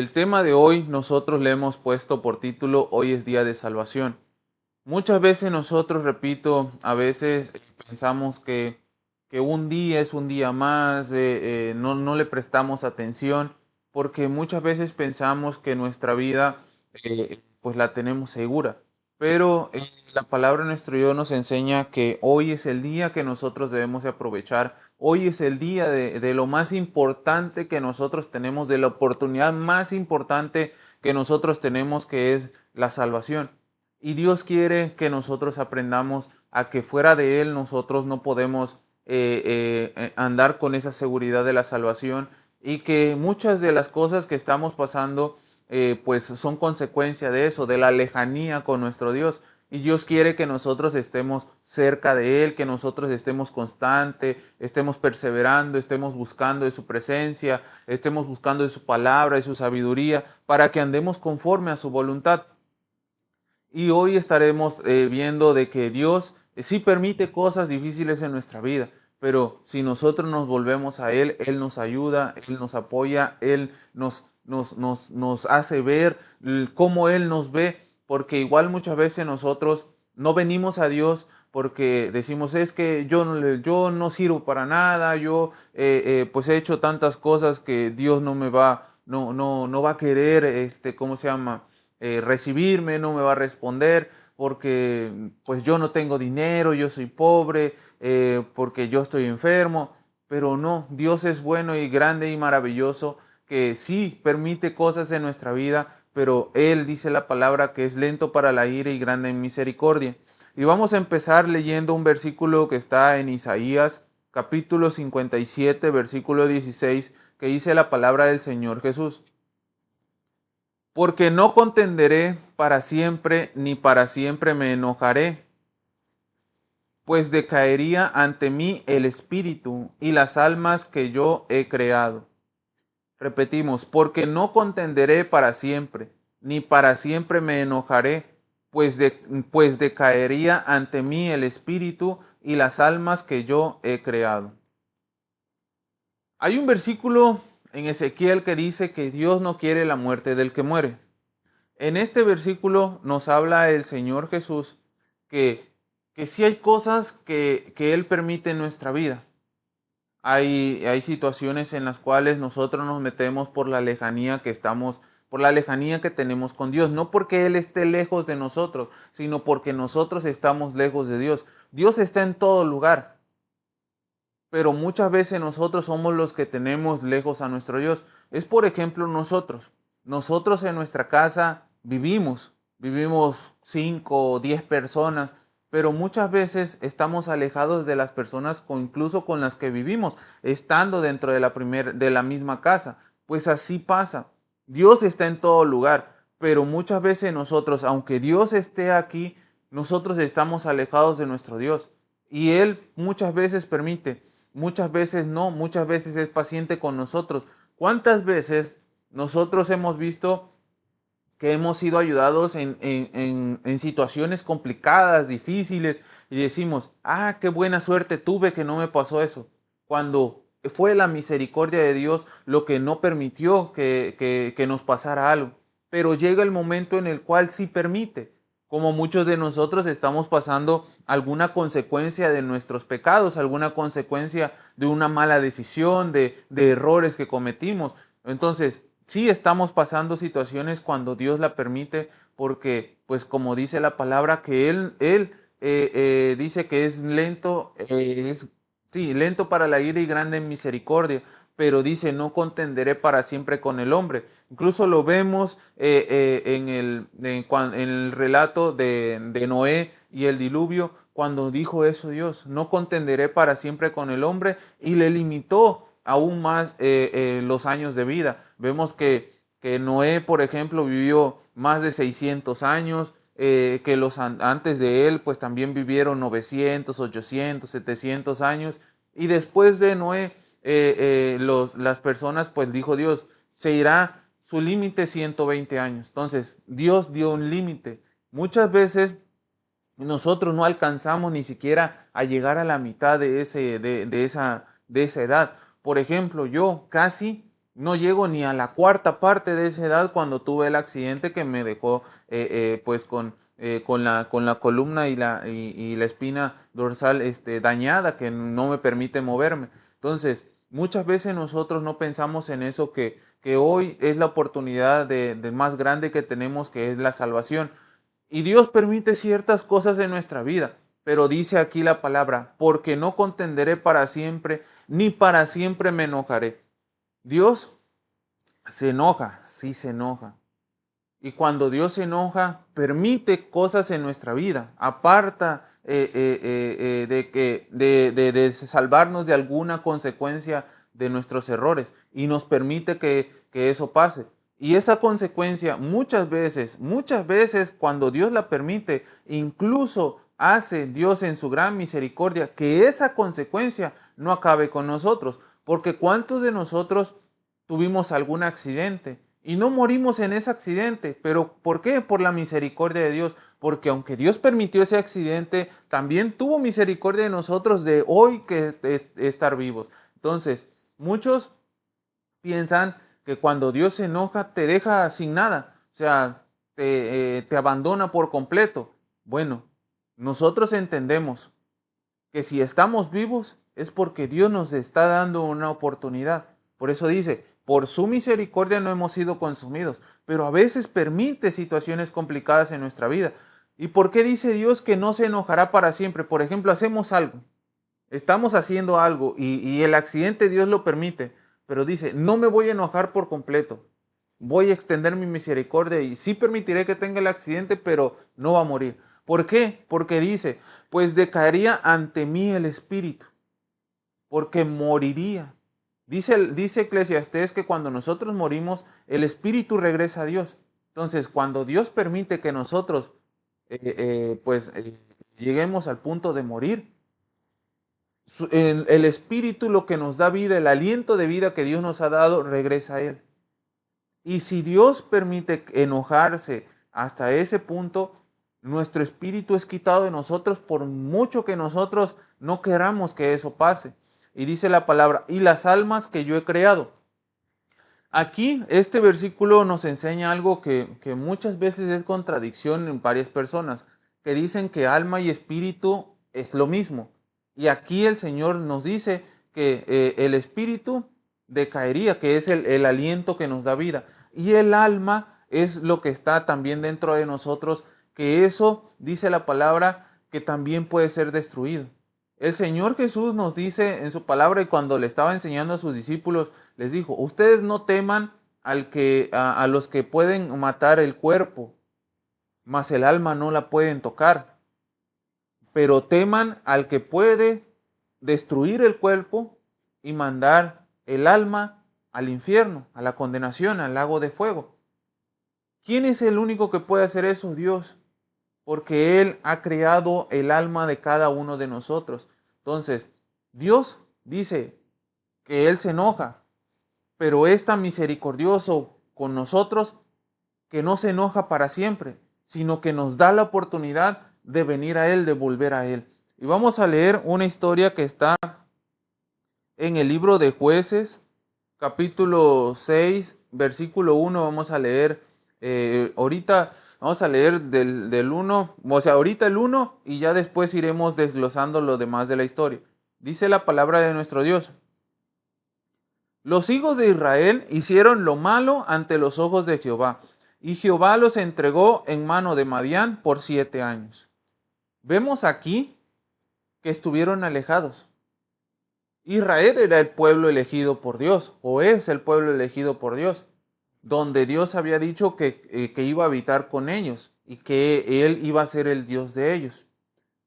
El tema de hoy nosotros le hemos puesto por título Hoy es día de salvación. Muchas veces nosotros, repito, a veces pensamos que un día es un día más, no le prestamos atención, porque muchas veces pensamos que nuestra vida pues la tenemos segura. Pero la palabra de nuestro Dios nos enseña que hoy es el día que nosotros debemos de aprovechar. Hoy es el día de lo más importante que nosotros tenemos, de la oportunidad más importante que nosotros tenemos, que es la salvación. Y Dios quiere que nosotros aprendamos a que fuera de Él nosotros no podemos andar con esa seguridad de la salvación, y que muchas de las cosas que estamos pasando pues son consecuencia de eso, de la lejanía con nuestro Dios. Y Dios quiere que nosotros estemos cerca de Él, que nosotros estemos constantes, estemos perseverando, estemos buscando de su presencia, estemos buscando de su palabra, de su sabiduría, para que andemos conforme a su voluntad. Y hoy estaremos viendo de que Dios sí permite cosas difíciles en nuestra vida, pero si nosotros nos volvemos a Él, Él nos ayuda, Él nos apoya, Él nos hace ver cómo Él nos ve, porque igual muchas veces nosotros no venimos a Dios porque decimos, es que yo no sirvo para nada, yo pues he hecho tantas cosas que Dios no me va, no va a querer, ¿cómo se llama? Recibirme, no me va a responder porque pues yo no tengo dinero, yo soy pobre, porque yo estoy enfermo. Pero no, Dios es bueno y grande y maravilloso, que sí permite cosas en nuestra vida, pero Él dice la palabra que es lento para la ira y grande en misericordia. Y vamos a empezar leyendo un versículo que está en Isaías capítulo 57, versículo 16, que dice la palabra del Señor Jesús. Porque no contenderé para siempre, ni para siempre me enojaré, pues decaería ante mí el espíritu y las almas que yo he creado. Repetimos, porque no contenderé para siempre, ni para siempre me enojaré, pues decaería ante mí el espíritu y las almas que yo he creado. Hay un versículo en Ezequiel que dice que Dios no quiere la muerte del que muere. En este versículo nos habla el Señor Jesús que, que sí hay cosas que Él permite en nuestra vida. Hay situaciones en las cuales nosotros nos metemos por la lejanía que estamos, por la lejanía que tenemos con Dios. No porque Él esté lejos de nosotros, sino porque nosotros estamos lejos de Dios. Dios está en todo lugar, pero muchas veces nosotros somos los que tenemos lejos a nuestro Dios. Es por ejemplo nosotros. Nosotros en nuestra casa vivimos 5 o 10 personas, pero muchas veces estamos alejados de las personas incluso con las que vivimos, estando dentro de de la misma casa. Pues así pasa. Dios está en todo lugar, pero muchas veces nosotros, aunque Dios esté aquí, nosotros estamos alejados de nuestro Dios. Y Él muchas veces permite. Muchas veces no, muchas veces es paciente con nosotros. ¿Cuántas veces nosotros hemos visto que hemos sido ayudados en situaciones complicadas, difíciles, y decimos, ah, qué buena suerte tuve que no me pasó eso? Cuando fue la misericordia de Dios lo que no permitió que nos pasara algo. Pero llega el momento en el cual sí permite, como muchos de nosotros estamos pasando alguna consecuencia de nuestros pecados, alguna consecuencia de una mala decisión, de errores que cometimos. Entonces, sí estamos pasando situaciones cuando Dios la permite, porque, pues como dice la palabra, que Él dice que es lento, sí, lento para la ira y grande en misericordia, pero dice, no contenderé para siempre con el hombre. Incluso lo vemos en el relato de Noé y el diluvio, cuando dijo eso Dios, no contenderé para siempre con el hombre, y le limitó aún más los años de vida. Vemos que Noé, por ejemplo, vivió más de 600 años, que los antes de él pues también vivieron 900, 800, 700 años, y después de Noé las personas, pues dijo Dios, se irá su límite 120 años. Entonces, Dios dio un límite. Muchas veces nosotros no alcanzamos ni siquiera a llegar a la mitad de esa edad. Por ejemplo, yo casi No llego ni a la cuarta parte de esa edad cuando tuve el accidente que me dejó pues con la columna y la espina dorsal dañada, que no me permite moverme. Entonces, muchas veces nosotros no pensamos en eso, que hoy es la oportunidad de más grande que tenemos, que es la salvación. Y Dios permite ciertas cosas en nuestra vida, pero dice aquí la palabra, porque no contenderé para siempre, ni para siempre me enojaré. Dios se enoja, sí se enoja. Y cuando Dios se enoja, permite cosas en nuestra vida, aparta de salvarnos de alguna consecuencia de nuestros errores y nos permite que eso pase. Y esa consecuencia muchas veces cuando Dios la permite, incluso hace Dios en su gran misericordia que esa consecuencia no acabe con nosotros. Porque ¿cuántos de nosotros tuvimos algún accidente y no morimos en ese accidente? ¿Pero por qué? Por la misericordia de Dios. Porque aunque Dios permitió ese accidente, también tuvo misericordia de nosotros de hoy que estar vivos. Entonces, muchos piensan que cuando Dios se enoja te deja sin nada, o sea, te abandona por completo. Bueno, nosotros entendemos que si estamos vivos es porque Dios nos está dando una oportunidad. Por eso dice, por su misericordia no hemos sido consumidos, pero a veces permite situaciones complicadas en nuestra vida. ¿Y por qué dice Dios que no se enojará para siempre? Por ejemplo, hacemos algo, estamos haciendo algo y el accidente Dios lo permite, pero dice, no me voy a enojar por completo. Voy a extender mi misericordia y sí permitiré que tenga el accidente, pero no va a morir. ¿Por qué? Porque dice, pues decaería ante mí el espíritu, porque moriría. Dice Eclesiastés que cuando nosotros morimos, el espíritu regresa a Dios. Entonces, cuando Dios permite que nosotros lleguemos al punto de morir, el espíritu, lo que nos da vida, el aliento de vida que Dios nos ha dado, regresa a Él. Y si Dios permite enojarse hasta ese punto, nuestro espíritu es quitado de nosotros por mucho que nosotros no queramos que eso pase. Y dice la palabra, y las almas que yo he creado. Aquí este versículo nos enseña algo que muchas veces es contradicción en varias personas, que dicen que alma y espíritu es lo mismo. Y aquí el Señor nos dice que el espíritu decaería, que es el aliento que nos da vida. Y el alma es lo que está también dentro de nosotros, que eso dice la palabra que también puede ser destruido. El Señor Jesús nos dice en su palabra, y cuando le estaba enseñando a sus discípulos, les dijo, ustedes no teman a los que pueden matar el cuerpo, mas el alma no la pueden tocar, pero teman al que puede destruir el cuerpo y mandar el alma al infierno, a la condenación, al lago de fuego. ¿Quién es el único que puede hacer eso? Dios, porque Él ha creado el alma de cada uno de nosotros. Entonces, Dios dice que Él se enoja, pero es tan misericordioso con nosotros que no se enoja para siempre, sino que nos da la oportunidad de venir a Él, de volver a Él. Y vamos a leer una historia que está en el libro de Jueces, capítulo 6, versículo 1. Vamos a leer ahorita, vamos a leer del 1, o sea, ahorita el 1 y ya después iremos desglosando lo demás de la historia. Dice la palabra de nuestro Dios. Los hijos de Israel hicieron lo malo ante los ojos de Jehová, y Jehová los entregó en mano de Madián por 7 años. Vemos aquí que estuvieron alejados. Israel era el pueblo elegido por Dios, o es el pueblo elegido por Dios, donde Dios había dicho que iba a habitar con ellos y que Él iba a ser el Dios de ellos.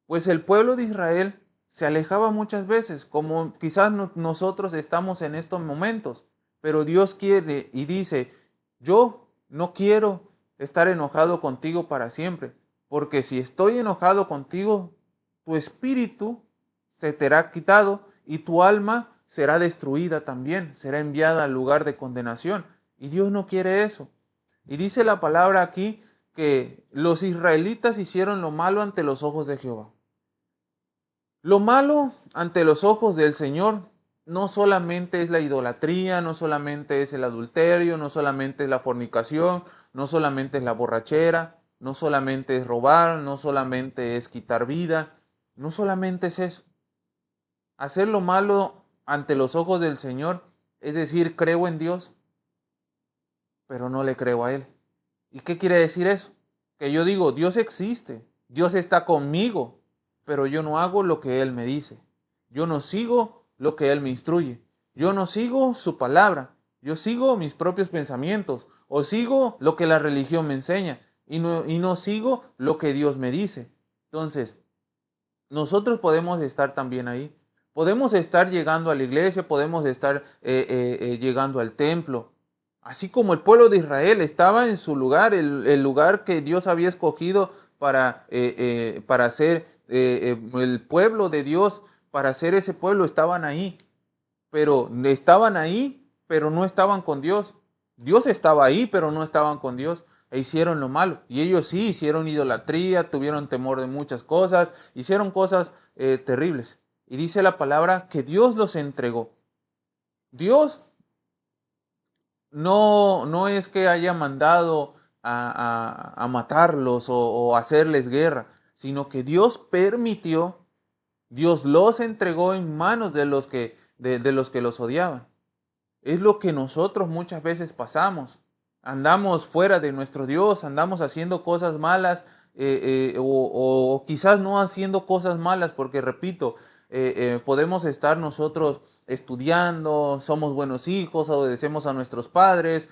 Pues el pueblo de Israel se alejaba muchas veces, como quizás nosotros estamos en estos momentos, pero Dios quiere y dice, yo no quiero estar enojado contigo para siempre, porque si estoy enojado contigo, tu espíritu se te será quitado y tu alma será destruida también, será enviada al lugar de condenación. Y Dios no quiere eso. Y dice la palabra aquí que los israelitas hicieron lo malo ante los ojos de Jehová. Lo malo ante los ojos del Señor no solamente es la idolatría, no solamente es el adulterio, no solamente es la fornicación, no solamente es la borrachera, no solamente es robar, no solamente es quitar vida, no solamente es eso. Hacer lo malo ante los ojos del Señor, es decir, creo en Dios, pero no le creo a Él. ¿Y qué quiere decir eso? Que yo digo, Dios existe, Dios está conmigo, pero yo no hago lo que Él me dice. Yo no sigo lo que Él me instruye. Yo no sigo su palabra. Yo sigo mis propios pensamientos o sigo lo que la religión me enseña y no sigo lo que Dios me dice. Entonces, nosotros podemos estar también ahí. Podemos estar llegando a la iglesia, podemos estar llegando al templo. Así como el pueblo de Israel estaba en su lugar, el lugar que Dios había escogido para ser el pueblo de Dios, para ser ese pueblo, estaban ahí, pero no estaban con Dios. Dios estaba ahí, pero no estaban con Dios e hicieron lo malo. Y ellos sí hicieron idolatría, tuvieron temor de muchas cosas, hicieron cosas terribles. Y dice la palabra que Dios los entregó. Dios no es que haya mandado a matarlos o hacerles guerra, sino que Dios permitió, Dios los entregó en manos de los que los odiaban. Es lo que nosotros muchas veces pasamos. Andamos fuera de nuestro Dios, andamos haciendo cosas malas o quizás no haciendo cosas malas, porque repito, podemos estar nosotros estudiando, somos buenos hijos, obedecemos a nuestros padres,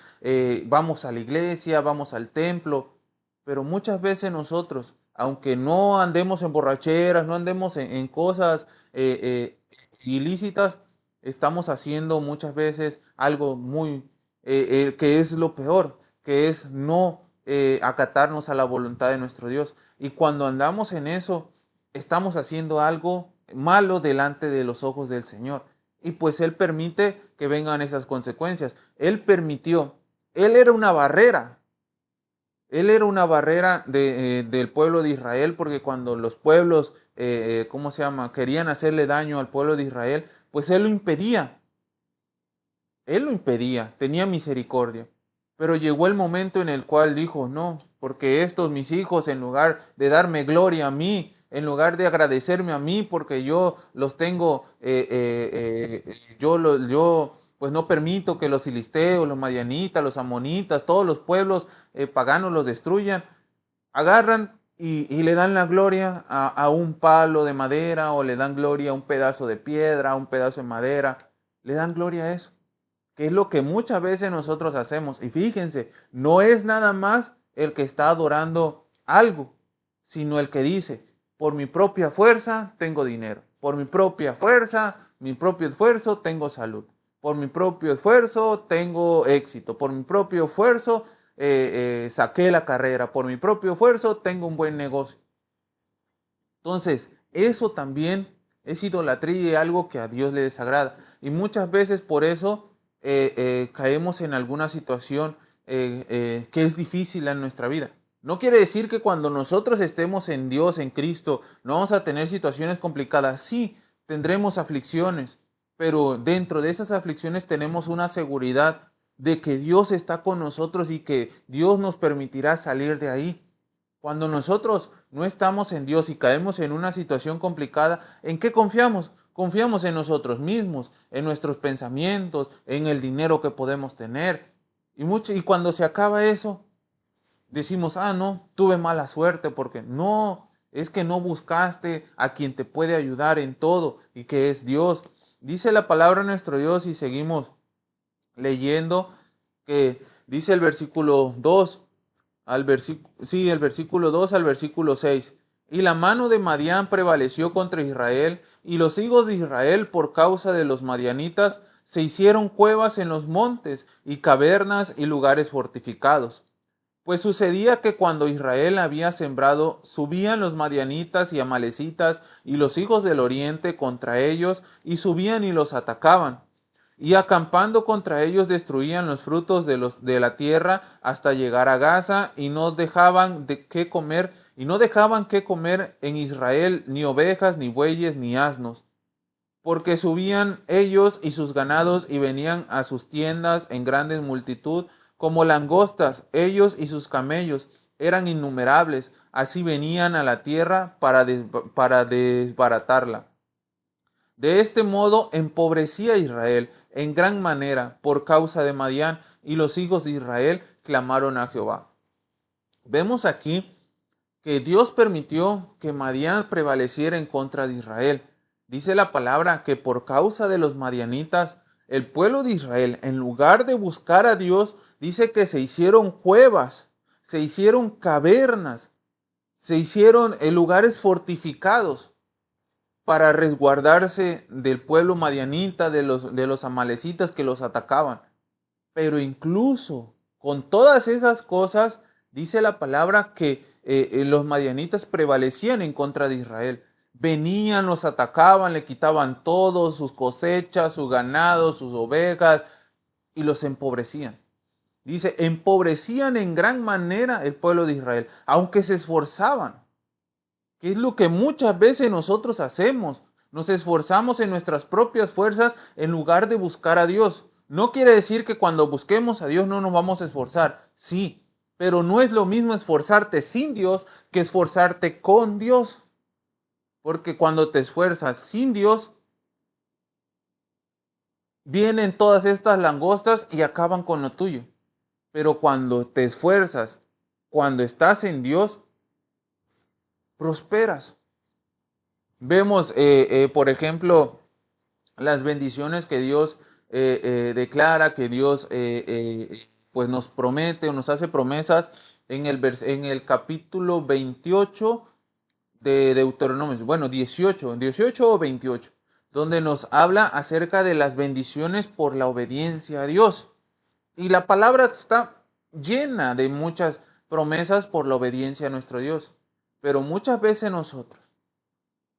vamos a la iglesia, vamos al templo, pero muchas veces nosotros, aunque no andemos en borracheras, no andemos en cosas ilícitas, estamos haciendo muchas veces algo que es lo peor, que es no acatarnos a la voluntad de nuestro Dios. Y cuando andamos en eso, estamos haciendo algo malo delante de los ojos del Señor. Y pues Él permite que vengan esas consecuencias. Él permitió, Él era una barrera. Él era una barrera del pueblo de Israel, porque cuando los pueblos, ¿cómo se llama?, querían hacerle daño al pueblo de Israel, pues Él lo impedía. Él lo impedía, tenía misericordia. Pero llegó el momento en el cual dijo, no, porque estos mis hijos, en lugar de darme gloria a mí, en lugar de agradecerme a mí, porque yo los tengo, yo pues no permito que los filisteos, los madianitas, los amonitas, todos los pueblos paganos los destruyan, agarran y le dan la gloria a un palo de madera o le dan gloria a un pedazo de piedra, a un pedazo de madera, le dan gloria a eso, que es lo que muchas veces nosotros hacemos. Y fíjense, no es nada más el que está adorando algo, sino el que dice, por mi propia fuerza tengo dinero, por mi propia fuerza, mi propio esfuerzo tengo salud, por mi propio esfuerzo tengo éxito, por mi propio esfuerzo saqué la carrera, por mi propio esfuerzo tengo un buen negocio. Entonces, eso también es idolatría y algo que a Dios le desagrada. Y muchas veces por eso caemos en alguna situación que es difícil en nuestra vida. No quiere decir que cuando nosotros estemos en Dios, en Cristo, no vamos a tener situaciones complicadas. Sí, tendremos aflicciones, pero dentro de esas aflicciones tenemos una seguridad de que Dios está con nosotros y que Dios nos permitirá salir de ahí. Cuando nosotros no estamos en Dios y caemos en una situación complicada, ¿en qué confiamos? Confiamos en nosotros mismos, en nuestros pensamientos, en el dinero que podemos tener. Y cuando se acaba eso, decimos, no, tuve mala suerte porque no, es que no buscaste a quien te puede ayudar en todo y que es Dios. Dice la palabra de nuestro Dios y seguimos leyendo que dice el versículo 2 el versículo 2 al versículo 6. Y la mano de Madián prevaleció contra Israel, y los hijos de Israel, por causa de los madianitas, se hicieron cuevas en los montes, y cavernas y lugares fortificados. Pues sucedía que cuando Israel había sembrado, subían los madianitas y amalecitas y los hijos del oriente contra ellos, y subían y los atacaban. Y acampando contra ellos destruían los frutos de la tierra hasta llegar a Gaza, y no dejaban qué comer, en Israel ni ovejas, ni bueyes, ni asnos. porque subían ellos y sus ganados y venían a sus tiendas en grande multitud, como langostas, ellos y sus camellos eran innumerables, así venían a la tierra para desbaratarla. De este modo empobrecía a Israel en gran manera por causa de Madián, y los hijos de Israel clamaron a Jehová. Vemos aquí que Dios permitió que Madián prevaleciera en contra de Israel. Dice la palabra que por causa de los madianitas, el pueblo de Israel, en lugar de buscar a Dios, dice que se hicieron cuevas, se hicieron cavernas, se hicieron lugares fortificados para resguardarse del pueblo madianita, de los amalecitas que los atacaban. Pero incluso con todas esas cosas, dice la palabra que los madianitas prevalecían en contra de Israel. Venían, los atacaban, le quitaban todo, sus cosechas, su ganado, sus ovejas, y los empobrecían. Dice, empobrecían en gran manera el pueblo de Israel, aunque se esforzaban, que es lo que muchas veces nosotros hacemos. Nos esforzamos en nuestras propias fuerzas en lugar de buscar a Dios. No quiere decir que cuando busquemos a Dios no nos vamos a esforzar. Sí, pero no es lo mismo esforzarte sin Dios que esforzarte con Dios. Porque cuando te esfuerzas sin Dios, vienen todas estas langostas y acaban con lo tuyo. Pero cuando te esfuerzas, cuando estás en Dios, prosperas. Vemos, por ejemplo, las bendiciones que Dios declara, que Dios pues nos promete o nos hace promesas en el capítulo 28 de Deuteronomio, bueno, 18 o 28, donde nos habla acerca de las bendiciones por la obediencia a Dios. Y la palabra está llena de muchas promesas por la obediencia a nuestro Dios. Pero muchas veces nosotros,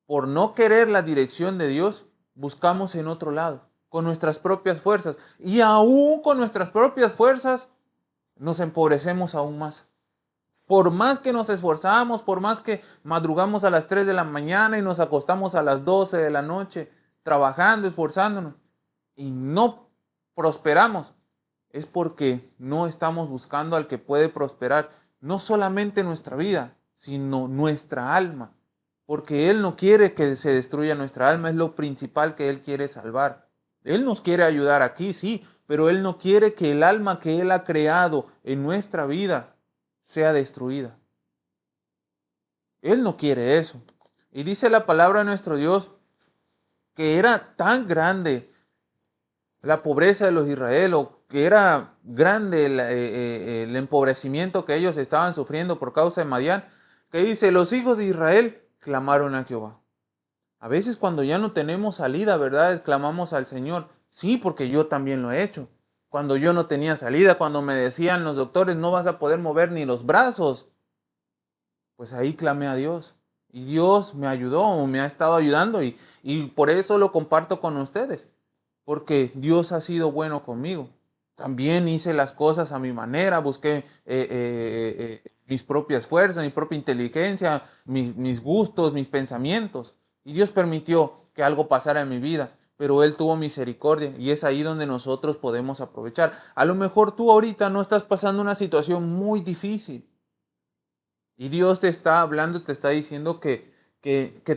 por no querer la dirección de Dios, buscamos en otro lado, con nuestras propias fuerzas. Y aún con nuestras propias fuerzas, nos empobrecemos aún más. Por más que nos esforzamos, por más que madrugamos a las 3 de la mañana y nos acostamos a las 12 de la noche, trabajando, esforzándonos, y no prosperamos, es porque no estamos buscando al que puede prosperar, no solamente nuestra vida, sino nuestra alma. Porque Él no quiere que se destruya nuestra alma, es lo principal que Él quiere salvar. Él nos quiere ayudar aquí, sí, pero Él no quiere que el alma que Él ha creado en nuestra vida sea destruida. Él no quiere eso. Y dice la palabra de nuestro Dios que era tan grande la pobreza de los israelíes, que era grande el empobrecimiento que ellos estaban sufriendo por causa de Madián, que dice, los hijos de Israel clamaron a Jehová. A veces cuando ya no tenemos salida, ¿verdad? Clamamos al Señor. Sí, porque yo también lo he hecho. Cuando yo no tenía salida, cuando me decían los doctores, no vas a poder mover ni los brazos, pues ahí clamé a Dios. Y Dios me ayudó, me ha estado ayudando y por eso lo comparto con ustedes. Porque Dios ha sido bueno conmigo. También hice las cosas a mi manera, busqué mis propias fuerzas, mi propia inteligencia, mis gustos, mis pensamientos. Y Dios permitió que algo pasara en mi vida, pero Él tuvo misericordia y es ahí donde nosotros podemos aprovechar. A lo mejor tú ahorita no estás pasando una situación muy difícil y Dios te está hablando, te está diciendo que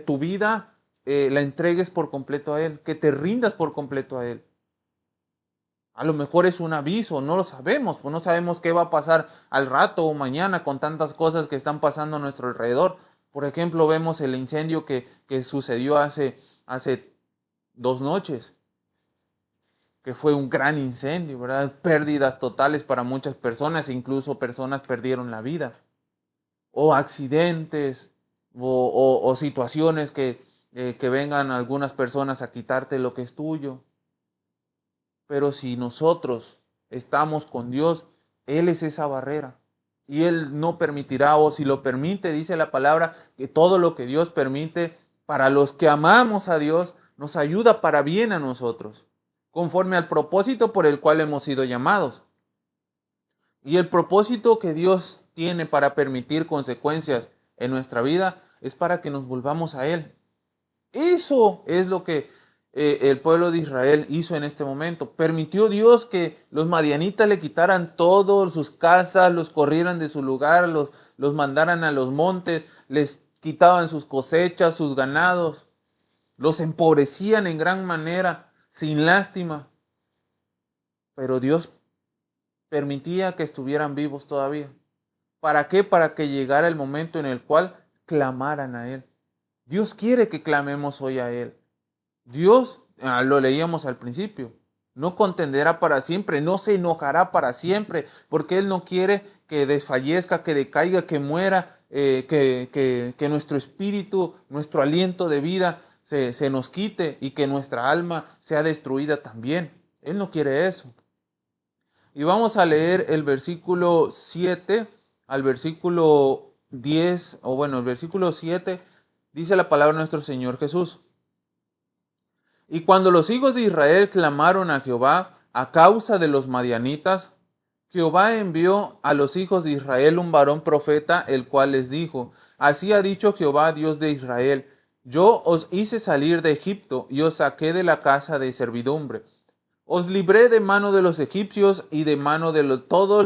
tu vida la entregues por completo a Él, que te rindas por completo a Él. A lo mejor es un aviso, no lo sabemos, pues no sabemos qué va a pasar al rato o mañana con tantas cosas que están pasando a nuestro alrededor. Por ejemplo, vemos el incendio que sucedió hace 2 noches, que fue un gran incendio, ¿verdad? Pérdidas totales para muchas personas, incluso personas perdieron la vida. O accidentes, o situaciones que vengan algunas personas a quitarte lo que es tuyo. Pero si nosotros estamos con Dios, Él es esa barrera. Y Él no permitirá, o si lo permite, dice la palabra, que todo lo que Dios permite para los que amamos a Dios, nos ayuda para bien a nosotros, conforme al propósito por el cual hemos sido llamados. Y el propósito que Dios tiene para permitir consecuencias en nuestra vida es para que nos volvamos a Él. Eso es lo que el pueblo de Israel hizo en este momento. Permitió Dios que los madianitas le quitaran todos sus casas, los corrieran de su lugar, los mandaran a los montes, les quitaban sus cosechas, sus ganados, los empobrecían en gran manera, sin lástima. Pero Dios permitía que estuvieran vivos todavía. ¿Para qué? Para que llegara el momento en el cual clamaran a Él. Dios quiere que clamemos hoy a Él. Dios, lo leíamos al principio, no contenderá para siempre, no se enojará para siempre, porque Él no quiere que desfallezca, que decaiga, que muera, que nuestro espíritu, nuestro aliento de vida se nos quite y que nuestra alma sea destruida también. Él no quiere eso. Y vamos a leer el versículo 7 al versículo 10, o bueno, el versículo 7 dice la palabra de nuestro Señor Jesús. Y cuando los hijos de Israel clamaron a Jehová a causa de los madianitas, Jehová envió a los hijos de Israel un varón profeta, el cual les dijo, así ha dicho Jehová, Dios de Israel, yo os hice salir de Egipto y os saqué de la casa de servidumbre. Os libré de mano de los egipcios y de mano de todos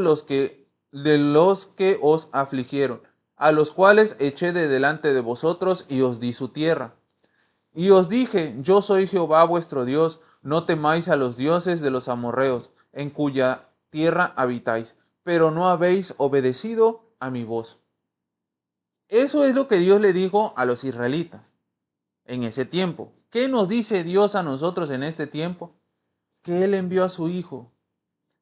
de los que os afligieron, a los cuales eché de delante de vosotros y os di su tierra. Y os dije, yo soy Jehová vuestro Dios, no temáis a los dioses de los amorreos, en cuya tierra habitáis, pero no habéis obedecido a mi voz. Eso es lo que Dios le dijo a los israelitas en ese tiempo. ¿Qué nos dice Dios a nosotros en este tiempo? Que Él envió a su Hijo.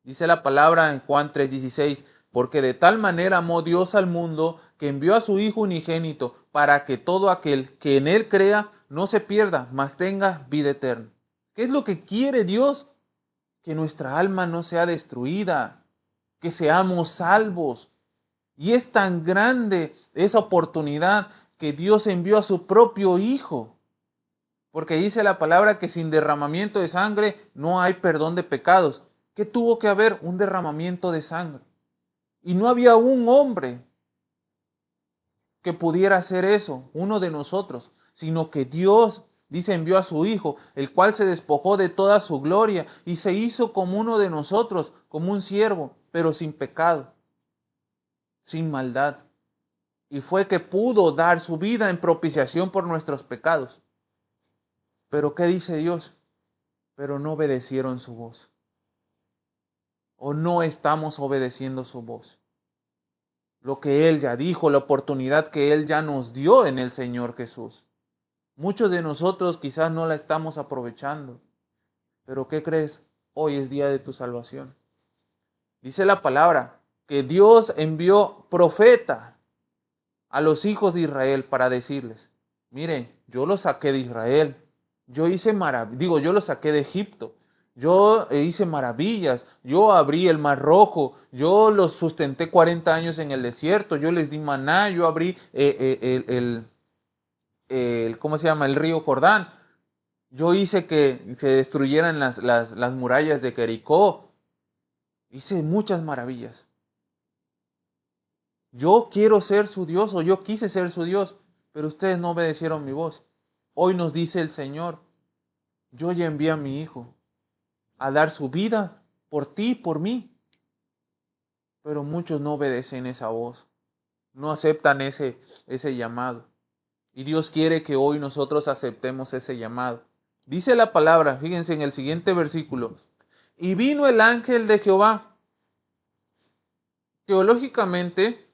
Dice la palabra en Juan 3:16, porque de tal manera amó Dios al mundo que envió a su Hijo unigénito para que todo aquel que en Él crea no se pierda, mas tenga vida eterna. ¿Qué es lo que quiere Dios? Que nuestra alma no sea destruida, que seamos salvos. Y es tan grande esa oportunidad que Dios envió a su propio Hijo. Porque dice la palabra que sin derramamiento de sangre no hay perdón de pecados. ¿Qué tuvo que haber? Un derramamiento de sangre. Y no había un hombre que pudiera hacer eso, uno de nosotros, sino que Dios, dice, envió a su Hijo, el cual se despojó de toda su gloria y se hizo como uno de nosotros, como un siervo, pero sin pecado, sin maldad. Y fue que pudo dar su vida en propiciación por nuestros pecados. Pero ¿qué dice Dios? Pero no obedecieron su voz. O no estamos obedeciendo su voz. Lo que Él ya dijo, la oportunidad que Él ya nos dio en el Señor Jesús. Muchos de nosotros quizás no la estamos aprovechando. Pero ¿qué crees? Hoy es día de tu salvación. Dice la palabra que Dios envió profeta a los hijos de Israel para decirles, miren, yo los saqué de Israel, yo hice maravillas, yo los saqué de Egipto, yo hice maravillas, yo abrí el mar rojo, yo los sustenté 40 años en el desierto, yo les di maná, yo abrí ¿cómo se llama? El río Jordán, yo hice que se destruyeran las murallas de Jericó, hice muchas maravillas. Yo quiero ser su Dios o yo quise ser su Dios, pero ustedes no obedecieron mi voz. Hoy nos dice el Señor, yo ya envié a mi Hijo a dar su vida por ti y por mí. Pero muchos no obedecen esa voz, no aceptan ese llamado. Y Dios quiere que hoy nosotros aceptemos ese llamado. Dice la palabra, fíjense en el siguiente versículo, y vino el ángel de Jehová. Teológicamente,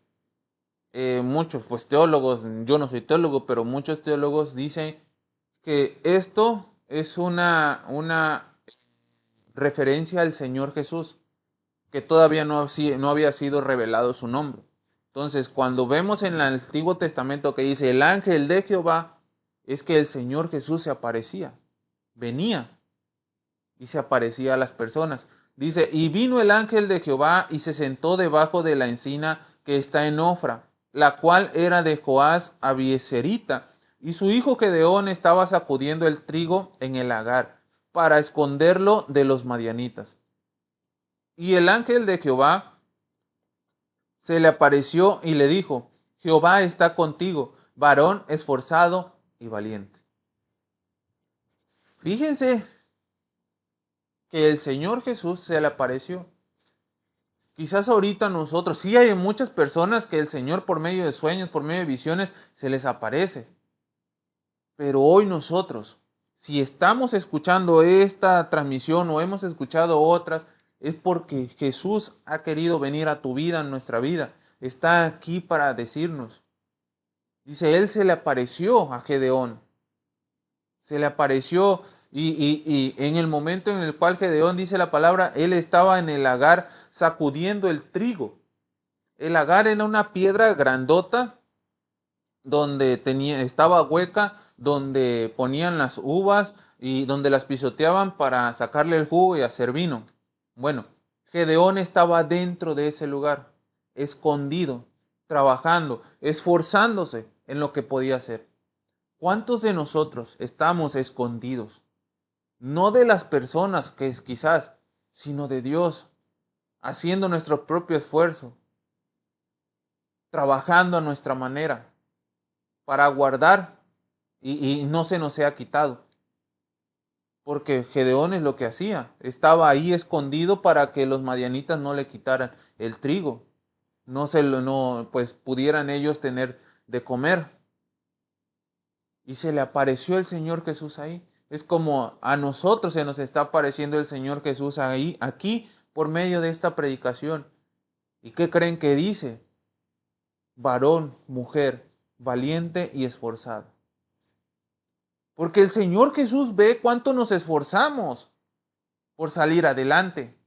muchos pues teólogos, yo no soy teólogo, pero muchos teólogos dicen que esto es una referencia al Señor Jesús, que todavía no había sido revelado su nombre. Entonces, cuando vemos en el Antiguo Testamento que dice el ángel de Jehová, es que el Señor Jesús se aparecía, venía y se aparecía a las personas. Dice, y vino el ángel de Jehová y se sentó debajo de la encina que está en Ofra, la cual era de Joás Abieserita, y su hijo Gedeón estaba sacudiendo el trigo en el lagar para esconderlo de los madianitas. Y el ángel de Jehová se le apareció y le dijo, Jehová está contigo, varón esforzado y valiente. Fíjense que el Señor Jesús se le apareció. Quizás ahorita nosotros, sí hay muchas personas que el Señor por medio de sueños, por medio de visiones, se les aparece. Pero hoy nosotros, si estamos escuchando esta transmisión o hemos escuchado otras, es porque Jesús ha querido venir a tu vida, a nuestra vida. Está aquí para decirnos. Dice, Él se le apareció a Gedeón. Se le apareció y en el momento en el cual Gedeón dice la palabra, él estaba en el lagar sacudiendo el trigo. El lagar era una piedra grandota donde estaba hueca, donde ponían las uvas y donde las pisoteaban para sacarle el jugo y hacer vino. Bueno, Gedeón estaba dentro de ese lugar, escondido, trabajando, esforzándose en lo que podía hacer. ¿Cuántos de nosotros estamos escondidos? No de las personas que quizás, sino de Dios, haciendo nuestro propio esfuerzo, trabajando a nuestra manera para guardar y no se nos sea quitado. Porque Gedeón es lo que hacía, estaba ahí escondido para que los madianitas no le quitaran el trigo, pues pudieran ellos tener de comer. Y se le apareció el Señor Jesús ahí. Es como a nosotros se nos está apareciendo el Señor Jesús ahí, aquí, por medio de esta predicación. ¿Y qué creen que dice? Varón, mujer, valiente y esforzado. Porque el Señor Jesús ve cuánto nos esforzamos por salir adelante.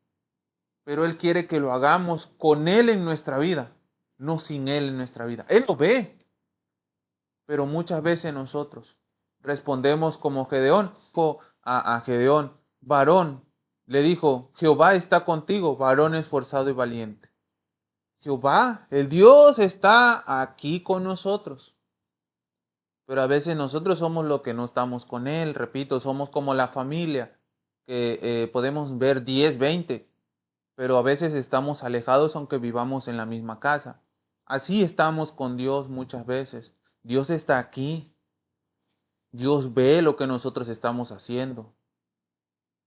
Pero Él quiere que lo hagamos con Él en nuestra vida, no sin Él en nuestra vida. Él lo ve. Pero muchas veces nosotros respondemos como Gedeón, dijo a Gedeón, varón, le dijo, Jehová está contigo, varón esforzado y valiente. Jehová, el Dios está aquí con nosotros. Pero a veces nosotros somos los que no estamos con Él, repito, somos como la familia, que podemos ver 10, 20, pero a veces estamos alejados aunque vivamos en la misma casa. Así estamos con Dios muchas veces. Dios está aquí. Dios ve lo que nosotros estamos haciendo.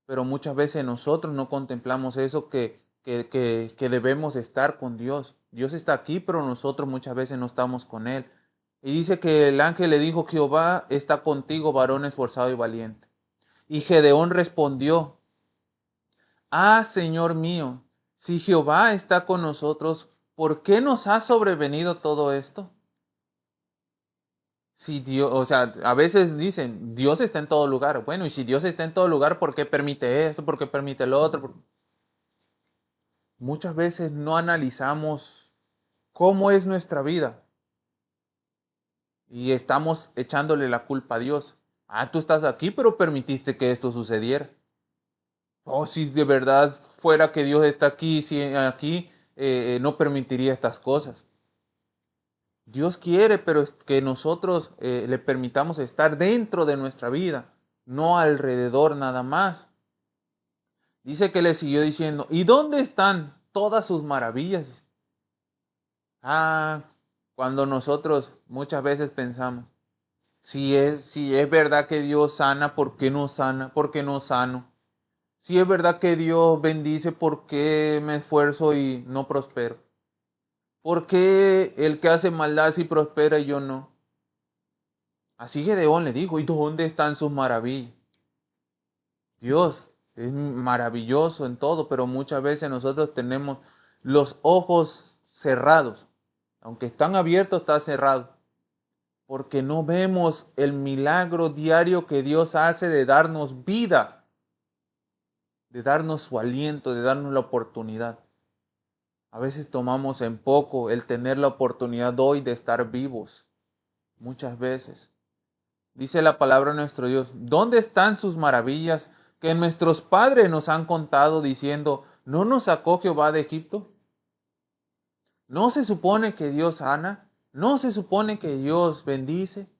Pero muchas veces nosotros no contemplamos eso que debemos estar con Dios. Dios está aquí, pero nosotros muchas veces no estamos con Él. Y dice que el ángel le dijo, Jehová está contigo, varón esforzado y valiente. Y Gedeón respondió, ah, Señor mío, si Jehová está con nosotros, ¿por qué nos ha sobrevenido todo esto? Si Dios, o sea, a veces dicen, Dios está en todo lugar. Bueno, y si Dios está en todo lugar, ¿por qué permite esto? ¿Por qué permite lo otro? Muchas veces no analizamos cómo es nuestra vida y estamos echándole la culpa a Dios. Ah, tú estás aquí, pero permitiste que esto sucediera. Oh, si de verdad fuera que Dios está aquí, si aquí no permitiría estas cosas. Dios quiere, pero es que nosotros le permitamos estar dentro de nuestra vida, no alrededor nada más. Dice que le siguió diciendo, ¿y dónde están todas sus maravillas? Ah, cuando nosotros muchas veces pensamos, si es verdad que Dios sana, ¿por qué no sana? ¿Por qué no sano? Si es verdad que Dios bendice, ¿por qué me esfuerzo y no prospero? ¿Por qué el que hace maldad sí prospera y yo no? Así Gedeón le dijo, ¿y dónde están sus maravillas? Dios es maravilloso en todo, pero muchas veces nosotros tenemos los ojos cerrados. Aunque están abiertos, está cerrado. Porque no vemos el milagro diario que Dios hace de darnos vida, de darnos su aliento, de darnos la oportunidad. A veces tomamos en poco el tener la oportunidad hoy de estar vivos. Muchas veces. Dice la palabra de nuestro Dios, ¿dónde están sus maravillas que nuestros padres nos han contado diciendo, ¿no nos sacó Jehová de Egipto? ¿No se supone que Dios sana? ¿No se supone que Dios bendice?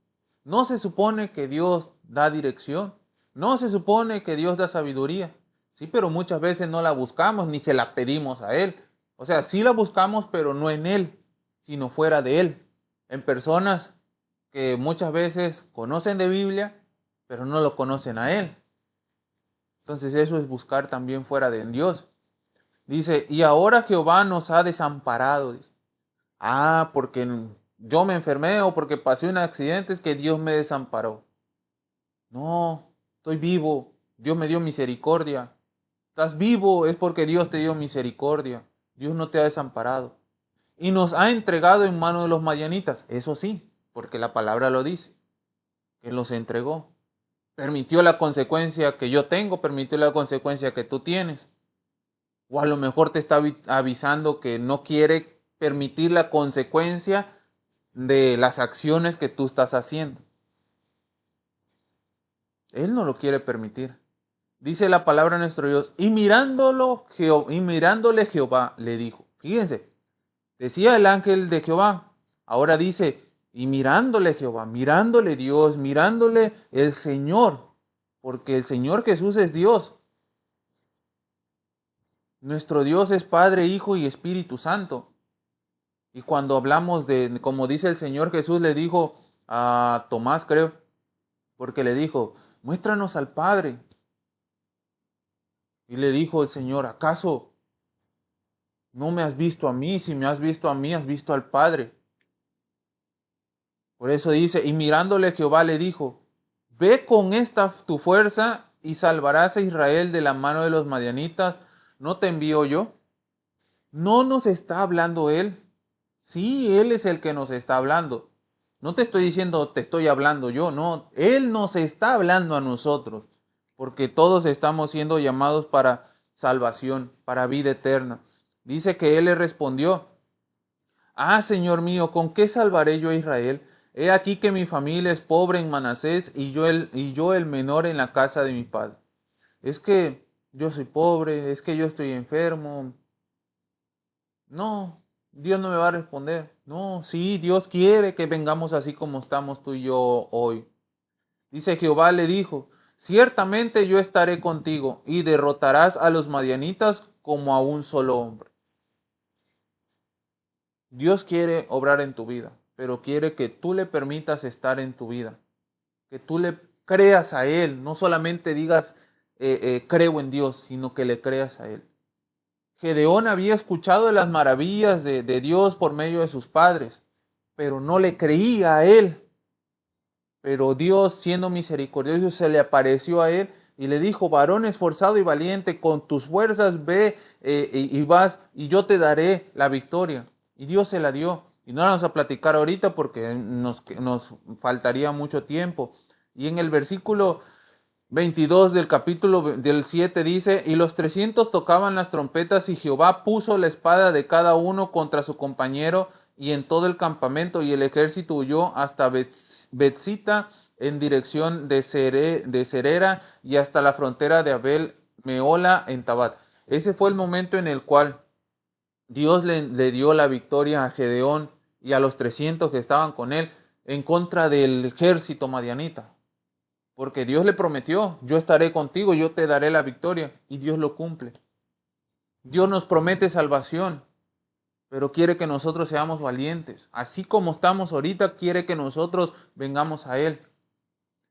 ¿No se supone que Dios da dirección? ¿No se supone que Dios da sabiduría? Sí, pero muchas veces no la buscamos ni se la pedimos a Él. O sea, sí la buscamos, pero no en Él, sino fuera de Él. En personas que muchas veces conocen de Biblia, pero no lo conocen a Él. Entonces eso es buscar también fuera de Dios. Dice, y ahora Jehová nos ha desamparado. Dice, porque yo me enfermé o porque pasé un accidente es que Dios me desamparó. No, estoy vivo. Dios me dio misericordia. Estás vivo es porque Dios te dio misericordia. Dios no te ha desamparado. Y nos ha entregado en mano de los madianitas. Eso sí, porque la palabra lo dice, que los entregó. Permitió la consecuencia que yo tengo, permitió la consecuencia que tú tienes. O a lo mejor te está avisando que no quiere permitir la consecuencia de las acciones que tú estás haciendo. Él no lo quiere permitir. Dice la palabra de nuestro Dios, y mirándole Jehová le dijo, fíjense, decía el ángel de Jehová, ahora dice, y mirándole Jehová, mirándole Dios, mirándole el Señor, porque el Señor Jesús es Dios. Nuestro Dios es Padre, Hijo y Espíritu Santo. Y cuando hablamos de, como dice el Señor Jesús, le dijo a Tomás, creo, porque le dijo, muéstranos al Padre. Y le dijo el Señor, ¿acaso no me has visto a mí? Si me has visto a mí, has visto al Padre. Por eso dice, y mirándole Jehová le dijo, ve con esta tu fuerza y salvarás a Israel de la mano de los madianitas. ¿No te envío yo? No nos está hablando Él. Sí, Él es el que nos está hablando. No te estoy diciendo, te estoy hablando yo, no. Él nos está hablando a nosotros, porque todos estamos siendo llamados para salvación, para vida eterna. Dice que Él le respondió, Señor mío, ¿con qué salvaré yo a Israel? He aquí que mi familia es pobre en Manasés y yo el menor en la casa de mi padre. Es que yo soy pobre, es que yo estoy enfermo. No, Dios no me va a responder. No, sí, Dios quiere que vengamos así como estamos tú y yo hoy. Dice Jehová le dijo, ciertamente yo estaré contigo y derrotarás a los madianitas como a un solo hombre. Dios quiere obrar en tu vida, pero quiere que tú le permitas estar en tu vida, que tú le creas a Él, no solamente digas creo en Dios, sino que le creas a Él. Gedeón había escuchado de las maravillas de Dios por medio de sus padres, pero no le creía a Él. Pero Dios, siendo misericordioso, se le apareció a él y le dijo, varón esforzado y valiente, con tus fuerzas ve y vas y yo te daré la victoria. Y Dios se la dio. Y no la vamos a platicar ahorita porque nos faltaría mucho tiempo. Y en el versículo 22 del capítulo del 7 dice, y los 300 tocaban las trompetas y Jehová puso la espada de cada uno contra su compañero y en todo el campamento y el ejército huyó hasta Betzita en dirección de Cerera y hasta la frontera de Abel Meola en Tabat. Ese fue el momento en el cual Dios le dio la victoria a Gedeón y a los 300 que estaban con él en contra del ejército madianita. Porque Dios le prometió, yo estaré contigo, yo te daré la victoria. Y Dios lo cumple. Dios nos promete salvación, pero quiere que nosotros seamos valientes. Así como estamos ahorita, quiere que nosotros vengamos a Él.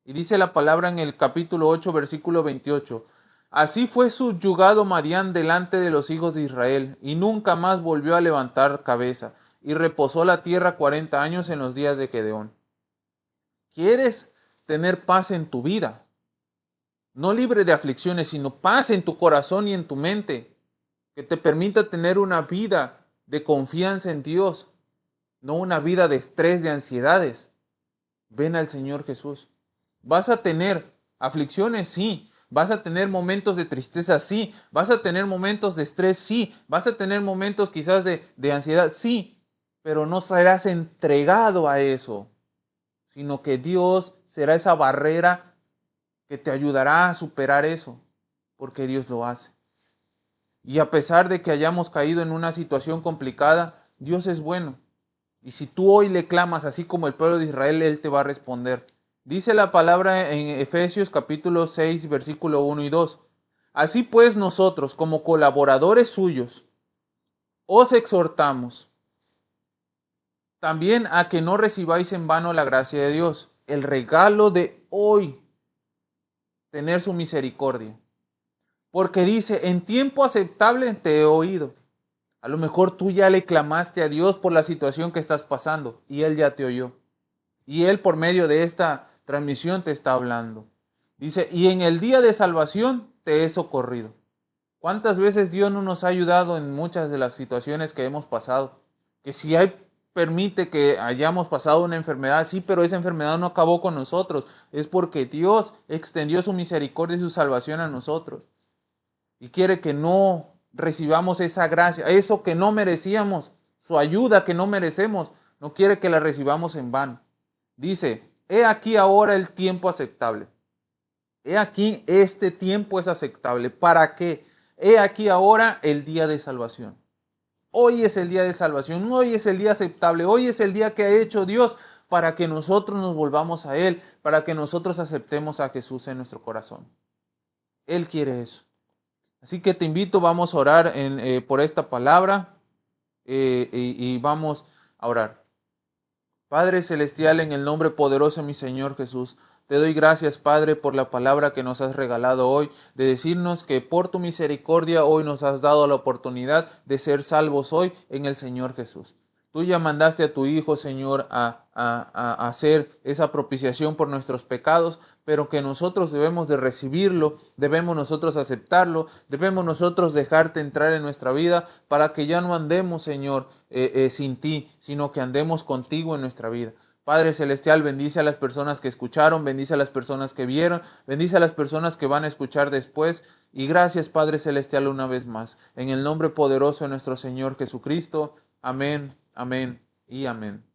Y dice la palabra en el capítulo 8, versículo 28. Así fue subyugado Madián delante de los hijos de Israel, y nunca más volvió a levantar cabeza, y reposó la tierra 40 años en los días de Gedeón. ¿Quieres tener paz en tu vida? No libre de aflicciones, sino paz en tu corazón y en tu mente, que te permita tener una vida de confianza en Dios, no una vida de estrés, de ansiedades. Ven al Señor Jesús. Vas a tener aflicciones, sí. Vas a tener momentos de tristeza, sí. Vas a tener momentos de estrés, sí. Vas a tener momentos quizás de ansiedad, sí. Pero no serás entregado a eso, sino que Dios será esa barrera que te ayudará a superar eso, porque Dios lo hace. Y a pesar de que hayamos caído en una situación complicada, Dios es bueno. Y si tú hoy le clamas así como el pueblo de Israel, Él te va a responder. Dice la palabra en Efesios capítulo 6, versículo 1 y 2. Así pues nosotros, como colaboradores suyos, os exhortamos también a que no recibáis en vano la gracia de Dios, el regalo de hoy, tener su misericordia. Porque dice, en tiempo aceptable te he oído. A lo mejor tú ya le clamaste a Dios por la situación que estás pasando y Él ya te oyó. Y Él por medio de esta transmisión te está hablando. Dice, y en el día de salvación te he socorrido. ¿Cuántas veces Dios no nos ha ayudado en muchas de las situaciones que hemos pasado? Que si hay, permite que hayamos pasado una enfermedad, sí, pero esa enfermedad no acabó con nosotros. Es porque Dios extendió su misericordia y su salvación a nosotros. Y quiere que no recibamos esa gracia, eso que no merecíamos, su ayuda que no merecemos, no quiere que la recibamos en vano. Dice, he aquí ahora el tiempo aceptable. He aquí este tiempo es aceptable. ¿Para qué? He aquí ahora el día de salvación. Hoy es el día de salvación, hoy es el día aceptable, hoy es el día que ha hecho Dios para que nosotros nos volvamos a Él, para que nosotros aceptemos a Jesús en nuestro corazón. Él quiere eso. Así que te invito, vamos a orar por esta palabra y vamos a orar. Padre Celestial, en el nombre poderoso de mi Señor Jesús, te doy gracias, Padre, por la palabra que nos has regalado hoy, de decirnos que por tu misericordia hoy nos has dado la oportunidad de ser salvos hoy en el Señor Jesús. Tú ya mandaste a tu Hijo, Señor, a hacer esa propiciación por nuestros pecados, pero que nosotros debemos de recibirlo, debemos nosotros aceptarlo, debemos nosotros dejarte entrar en nuestra vida para que ya no andemos, Señor, sin ti, sino que andemos contigo en nuestra vida. Padre Celestial, bendice a las personas que escucharon, bendice a las personas que vieron, bendice a las personas que van a escuchar después. Y gracias, Padre Celestial, una vez más. En el nombre poderoso de nuestro Señor Jesucristo. Amén, amén y amén.